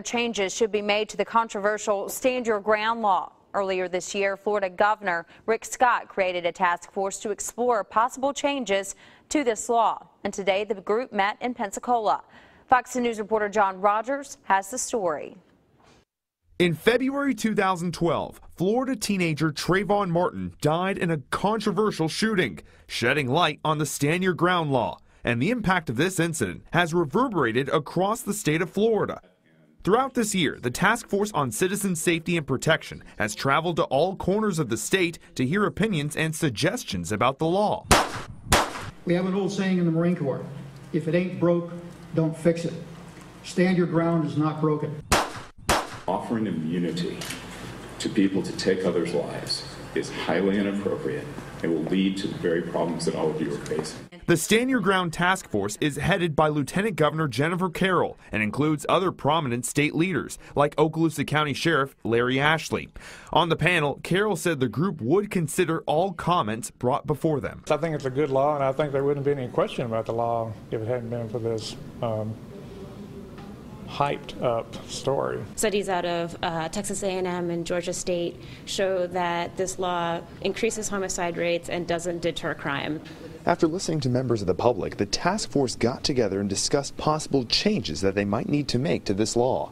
Changes should be made to the controversial Stand Your Ground law. Earlier this year, Florida Governor Rick Scott created a task force to explore possible changes to this law. And today, the group met in Pensacola. Fox News reporter John Rogers has the story. In February 2012, Florida teenager Trayvon Martin died in a controversial shooting, shedding light on the Stand Your Ground law. And the impact of this incident has reverberated across the state of Florida. Throughout this year, the Task Force on Citizen Safety and Protection has traveled to all corners of the state to hear opinions and suggestions about the law. We have an old saying in the Marine Corps, if it ain't broke, don't fix it. Stand your ground is not broken. Offering immunity to people to take others' lives is highly inappropriate. It will lead to the very problems that all of you are facing. The Stand Your Ground Task Force is headed by Lieutenant Governor Jennifer Carroll and includes other prominent state leaders like Okaloosa County Sheriff Larry Ashley. On the panel, Carroll said the group would consider all comments brought before them. I think it's a good law, and I think there wouldn't be any question about the law if it hadn't been for this hyped up story. Studies out of Texas A&M and Georgia State show that this law increases homicide rates and doesn't deter crime. After listening to members of the public, the task force got together and discussed possible changes that they might need to make to this law.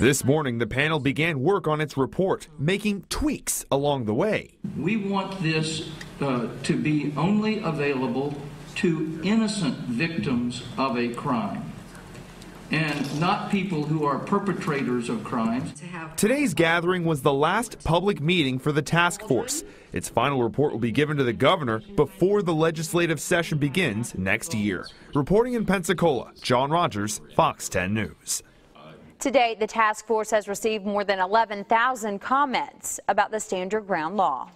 This morning, the panel began work on its report, making tweaks along the way. We want this to be only available to innocent victims of a crime, and not people who are perpetrators of crimes. Today's gathering was the last public meeting for the task force. Its final report will be given to the governor before the legislative session begins next year. Reporting in Pensacola, John Rogers, Fox 10 News. Today, the task force has received more than 11,000 comments about the Stand Your Ground law.